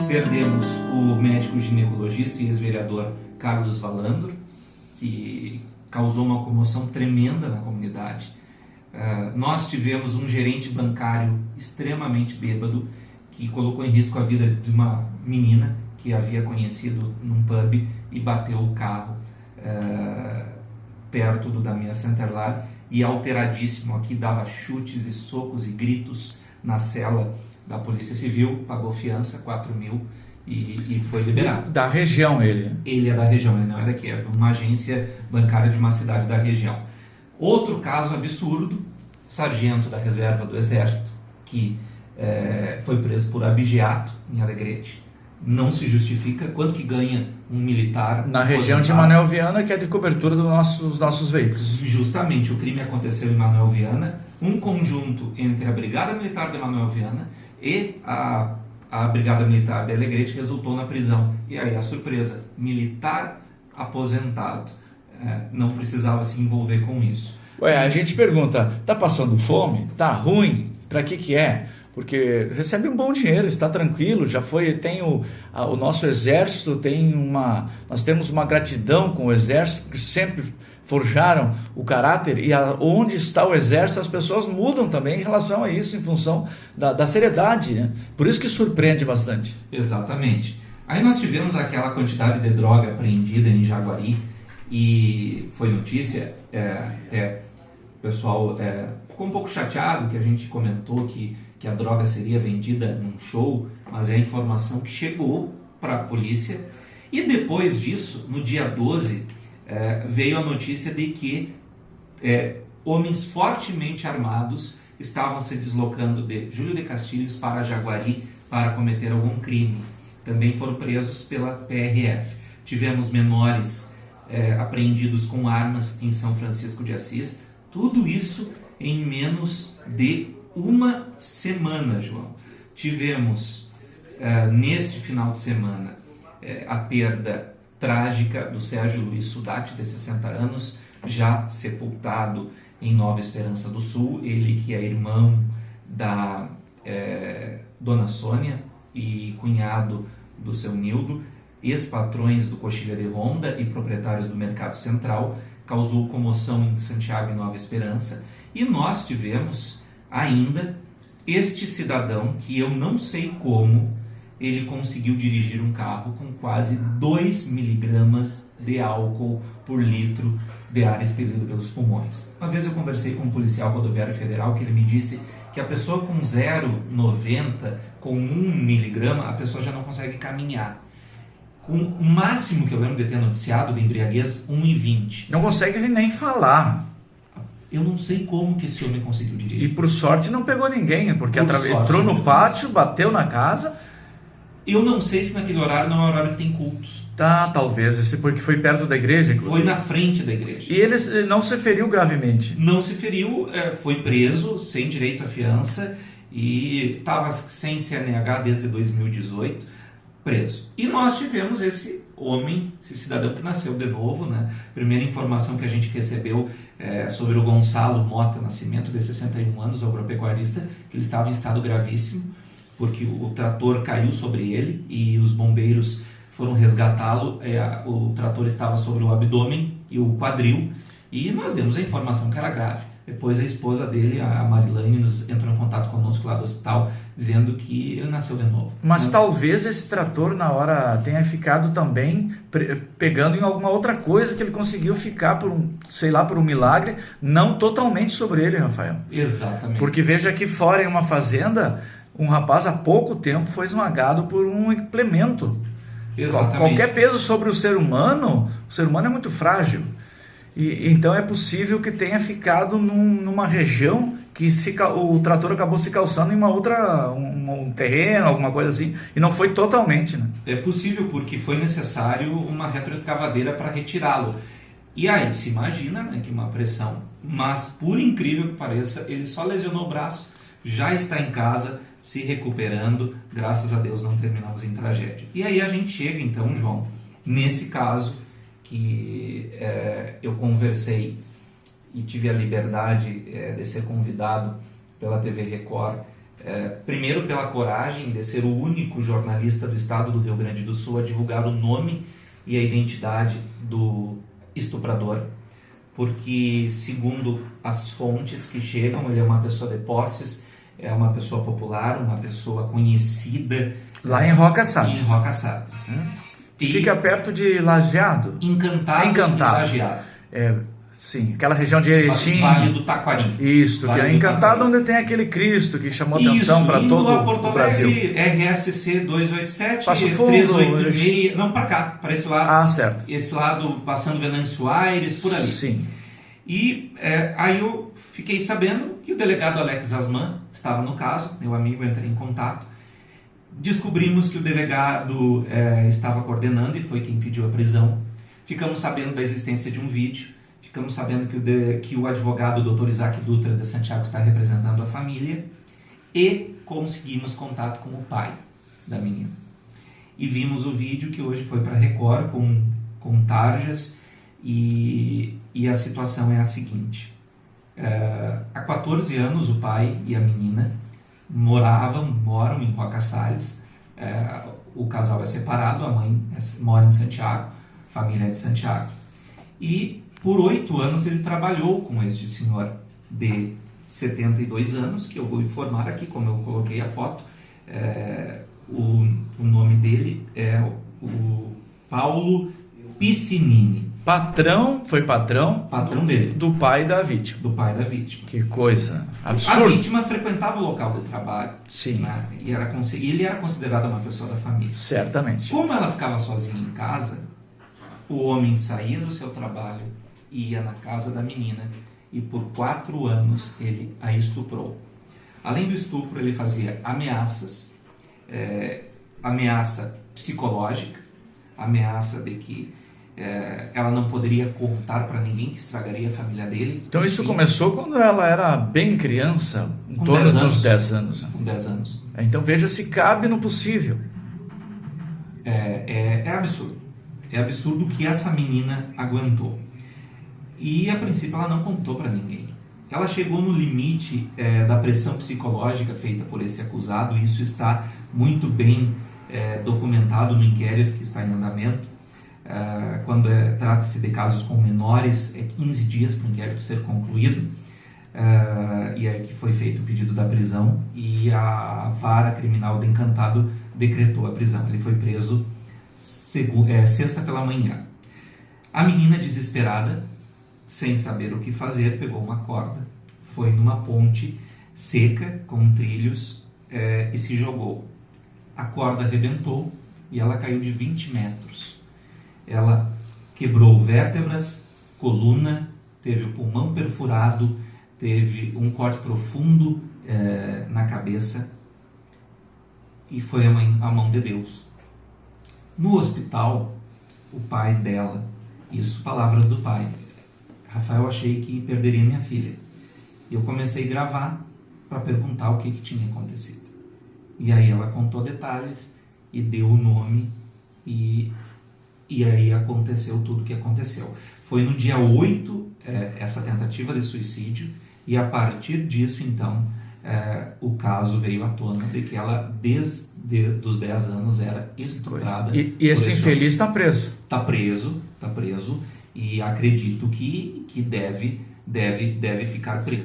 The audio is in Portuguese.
Perdemos o médico ginecologista e ex-vereador Carlos Valandro, que causou uma comoção tremenda na comunidade. Nós tivemos um gerente bancário extremamente bêbado, que colocou em risco a vida de uma menina que havia conhecido num pub e bateu o carro perto do Damia Centerlar, e alteradíssimo aqui dava chutes e socos e gritos na cela da Polícia Civil, pagou fiança, 4 mil, e foi liberado. Da região ele? Ele é da região, ele não é daqui, é de uma agência bancária de uma cidade da região. Outro caso absurdo, sargento da reserva do Exército, que foi preso por abigeato em Alegrete. Não se justifica quanto que ganha um militar na região de Manoel Viana, que é de cobertura dos nossos veículos. Justamente, o crime aconteceu em Manoel Viana, um conjunto entre a Brigada Militar de Manoel Viana e a Brigada Militar de Alegrete resultou na prisão. E aí a surpresa, militar aposentado, não precisava se envolver com isso. A gente pergunta, tá passando fome? Tá ruim? Para que é? Porque recebe um bom dinheiro, está tranquilo, já foi, tem o nosso exército, nós temos uma gratidão com o exército, que sempre forjaram o caráter, e onde está o exército, as pessoas mudam também em relação a isso, em função da seriedade, né? Por isso que surpreende bastante. Exatamente. Aí nós tivemos aquela quantidade de droga apreendida em Jaguari, e foi notícia, até o pessoal ficou um pouco chateado que a gente comentou que a droga seria vendida num show, mas é a informação que chegou para a polícia. E depois disso, no dia 12, veio a notícia de que homens fortemente armados estavam se deslocando de Júlio de Castilhos para Jaguari para cometer algum crime. Também foram presos pela PRF. Tivemos menores apreendidos com armas em São Francisco de Assis. Tudo isso em menos de uma semana, João. Tivemos, neste final de semana, a perda trágica do Sérgio Luiz Sudati, de 60 anos, já sepultado em Nova Esperança do Sul. Ele que é irmão da Dona Sônia e cunhado do seu Nildo, ex-patrões do Coxilha de Ronda e proprietários do Mercado Central, causou comoção em Santiago e Nova Esperança. E nós tivemos ainda este cidadão que eu não sei como ele conseguiu dirigir um carro com quase 2 miligramas de álcool por litro de ar expelido pelos pulmões. Uma vez eu conversei com um policial rodoviário federal que ele me disse que a pessoa com 0,90, com 1 miligrama, a pessoa já não consegue caminhar. Com o máximo que eu lembro de ter noticiado de embriaguez, 1,20. Não consegue nem falar. Eu não sei como que esse homem conseguiu dirigir. E por sorte não pegou ninguém, porque entrou no pátio, bateu na casa. Eu não sei se naquele horário não é o horário que tem cultos. Tá, talvez, porque foi perto da igreja. Foi na frente da igreja. E ele não se feriu gravemente? Não se feriu, foi preso, sem direito à fiança, e estava sem CNH desde 2018, preso. E nós tivemos esse homem, esse cidadão que nasceu de novo, né? Primeira informação que a gente recebeu sobre o Gonçalo Mota Nascimento, de 61 anos, agropecuarista, que ele estava em estado gravíssimo, porque o trator caiu sobre ele e os bombeiros foram resgatá-lo. O trator estava sobre o abdômen e o quadril, e nós demos a informação que era grave. Depois a esposa dele, a Marilane, entrou em contato conosco lá do hospital, dizendo que ele nasceu de novo. Mas talvez esse trator na hora tenha ficado também pegando em alguma outra coisa que ele conseguiu ficar por um milagre, não totalmente sobre ele, Rafael. Exatamente. Porque veja aqui fora em uma fazenda, um rapaz há pouco tempo foi esmagado por um implemento. Exatamente. Qualquer peso sobre o ser humano é muito frágil. E então é possível que tenha ficado numa região que o trator acabou se calçando em um terreno, alguma coisa assim, e não foi totalmente, né? É possível, porque foi necessário uma retroescavadeira para retirá-lo. E aí se imagina, né, que uma pressão. Mas por incrível que pareça, ele só lesionou o braço, já está em casa, se recuperando. Graças a Deus não terminamos em tragédia. E aí a gente chega então, João, nesse caso que eu conversei e tive a liberdade de ser convidado pela TV Record primeiro pela coragem de ser o único jornalista do estado do Rio Grande do Sul a divulgar o nome e a identidade do estuprador, porque, segundo as fontes que chegam, ele é uma pessoa de posses, é uma pessoa popular, uma pessoa conhecida. Lá em Roca Salles. Em Roca Salles. Fica perto de Lajeado. Encantado. De Lajeado. Sim, aquela região de Erechim. Vale do Taquari. Isso, vale que é Encantado, onde tem aquele Cristo que chamou atenção para todo Porto o Brasil. RSC 287, Passo Fundo, 386, não, para cá, para esse lado. Ah, certo. Esse lado, passando Venâncio Aires, por ali. Sim. E aí eu fiquei sabendo que o delegado Alex Asman estava no caso, meu amigo, entrei em contato. Descobrimos que o delegado estava coordenando e foi quem pediu a prisão. Ficamos sabendo da existência de um vídeo. Ficamos sabendo que o advogado Dr. Isaac Dutra de Santiago está representando a família e conseguimos contato com o pai da menina. E vimos o vídeo que hoje foi para a Record com tarjas e a situação é a seguinte. Há 14 anos o pai e a menina moram em Roca Salles. O casal é separado, a mãe mora em Santiago, a família é de Santiago. E por 8 anos ele trabalhou com este senhor de 72 anos, que eu vou informar aqui, como eu coloquei a foto. O nome dele é o Paulo Piscinini. Foi patrão dele. Do pai da vítima. Do pai da vítima. Que coisa absurda. A vítima frequentava o local de trabalho. Sim. Né? E ele era considerado uma pessoa da família. Certamente. Como ela ficava sozinha em casa, o homem saía do seu trabalho e ia na casa da menina e por 4 anos ele a estuprou. Além do estupro, ele fazia ameaças, ameaça psicológica, ameaça de que ela não poderia contar para ninguém, que estragaria a família dele. Então isso começou quando ela era bem criança, em torno dos 10 anos. Com 10 anos. Então veja se cabe no possível. É absurdo. É absurdo que essa menina aguentou. E a princípio ela não contou para ninguém. Ela chegou no limite da pressão psicológica feita por esse acusado, e isso está muito bem documentado no inquérito que está em andamento. Quando trata-se de casos com menores, 15 dias para o inquérito ser concluído, e aí que foi feito o pedido da prisão, e a vara criminal de Encantado decretou a prisão. Ele foi preso sexta pela manhã. A menina, desesperada, sem saber o que fazer, pegou uma corda, foi numa ponte seca com trilhos e se jogou. A corda arrebentou e ela caiu de 20 metros. Ela quebrou vértebras, coluna, teve o pulmão perfurado, teve um corte profundo na cabeça, e foi a mão de Deus. No hospital, o pai dela, isso, palavras do pai: Rafael, achei que perderia minha filha. E eu comecei a gravar para perguntar o que tinha acontecido. E aí ela contou detalhes e deu o nome, e aí aconteceu tudo o que aconteceu. Foi no dia 8 essa tentativa de suicídio, e a partir disso, então, o caso veio à tona de que ela, desde os 10 anos, era estuprada. E esse infeliz está preso. Está preso, e acredito que deve ficar preso.